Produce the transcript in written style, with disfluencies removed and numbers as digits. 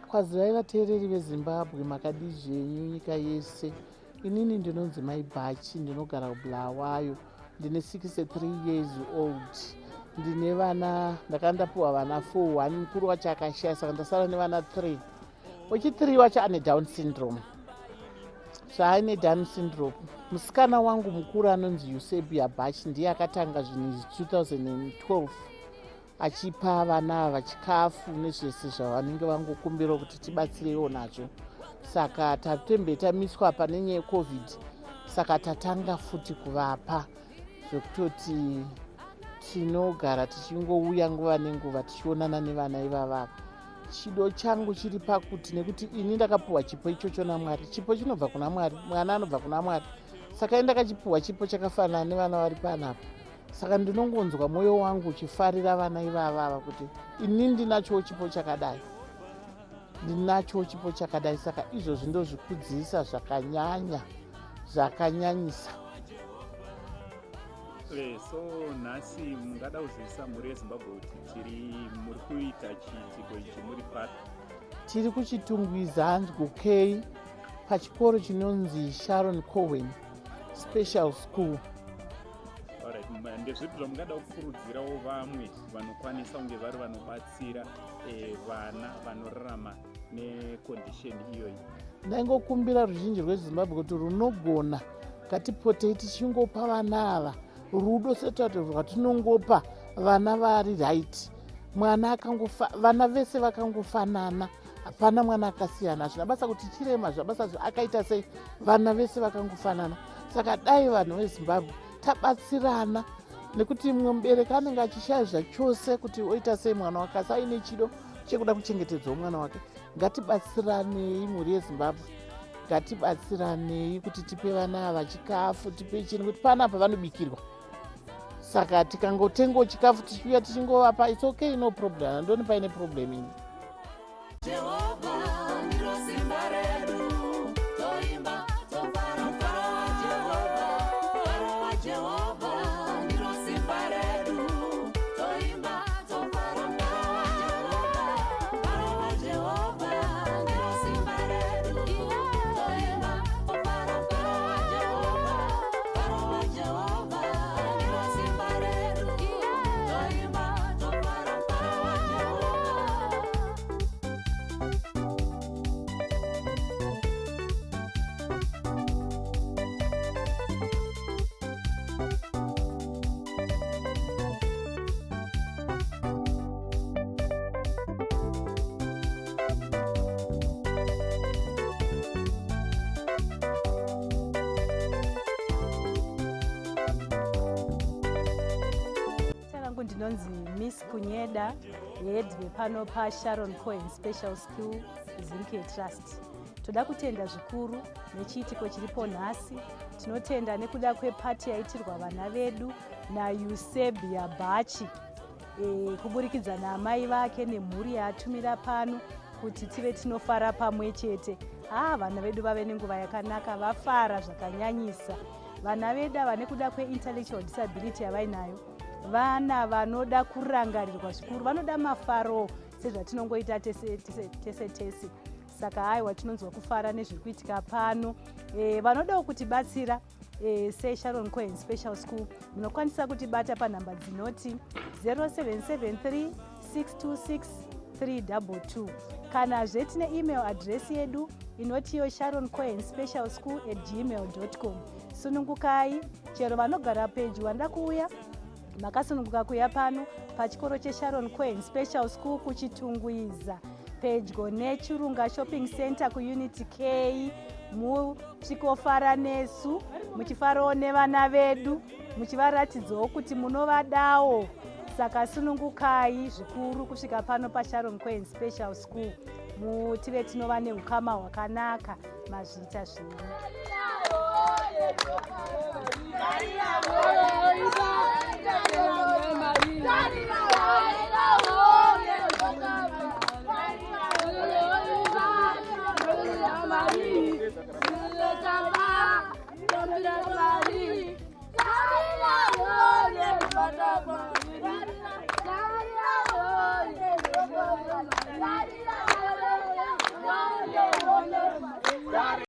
Kwazivai vateereri veZimbabwe makadizvenyu nyika yese. Inini ndinonzi Mai Bhachi, ndinogara kuBulawayo, ndine 63 years old. Ndine vana, ndakandapuwa vana 4, 1 mukuru wacho akashaya saka ndasara nevana 3. Wechi3 wacho ane Down syndrome. Zvaaine Down syndrome. Musikana wangu mukuru anonzi Eusebia Bhachi ndiye akatanga zvinhu 2012 achipa vana ava chikafu nezvese zvavanenge vangokumbira kuti tibatsirewo nazvo. Saka tatembe tamiswa pane nyaya yeCovid, saka tatanga futi kuvapa zvekutoti tinogara tichingouya nguva nenguva tichionana nevana ivava. Chido changu chiri pakuti nekuti ini ndakapuwa chipo ichocho naMwari. Chipo chinobva kuna Mwari, mwana anobva kuna Mwari. Saka ndakachipuwa chipo chakafanana nevana vari panapa. Saka ndinongonzwa mwoyo wangu uchifarira vana ivava kuti ini ndinacho chipo chakadai. Ndinacho chipo chakadai, saka izvozvi ndozvikudzisa zvakanyanyisa. So nhasi mungada kuzivisa mhuri yeZimbabwe kuti muri kuita chiitiko ichi muri pari? Tiri kuChitungwiza Gogo pachikoro chinonzi Sharon Cohen Special School. Ndezvipi zvamungada kukurudzirawo vamwe vanokwanisa kunge vari vanobatsira vana vanorarama nekondisheni iyoyi? Ndaingokumbira ruzhinji rweZimbabwe kuti runogona ngatipotei tichingopa vana ava rudo setatu rwatinongopa vana vari right. Vana vese vakangofanana, hapana mwana akasiyana. Zvinabasa kuti chirema, zvabasa akaita sei, vana vese vakangofanana. Saka dai vanhu veZimbabwe tabatsirana, nekuti mumwe mubereki anenge achishaya zvachose kuti oita sei mwana wake asi aine chido chekuda kuchengetedzawo mwana wake. Ngatibatsiranei mhuri yeZimbabwe, ngatibatsiranei kuti tipe vana ava chikafu, tipe chinhu kuti panapa vanobikirwa. Saka tikangotengawo chikafu tichiuya tichingovapa, it's okay, no problem. Handoni paine problem ini. Ndinonzi Miss Kunyeda, head vepano pa Sharon Cohen Special School Zinke Trust. Toda kutenda zvikuru nechiitiko chiripo nhasi. Tinotenda nekuda kwepati yaitirwa vana vedu naEusebia Bhachi, kuburikidza naamai vake nemhuri yaatumira pano kuti tive tinofara pamwe chete. Vana vedu vave nenguva yakanaka, vafara zvakanyanyisa. Vana vedu ava nekuda kweintellectual disability yavainayo, vana vanoda kurangarirwa zvikuru, vanoda mafaro sezvatinongoita tese. Saka haiwa tinonzwa kufara nezviri kuitika pano. Vanodawo kutibatsira seSharon Cohen Special School, munokwanisa kutibata panhamba dzinoti 0773 626 322, kana tine email address yedu inotiyo sharoncohenspecialschool@gmail.com. Sunungukai, chero vanogara pedyo vanoda kuuya, makasununguka kuuya pano pachikoro cheSharon Cohen Special School kuChitungwiza, pedyo neChirunga Shopping Center kuUnity K. Muchikofara nesu, muchifarawo nevana vedu, muchivaratidzawo kuti munovadawo saka sunungukai zvikuru kusvika pano paSharon Cohen Special School mutive tinova neukama hwakanaka mazvita zvino.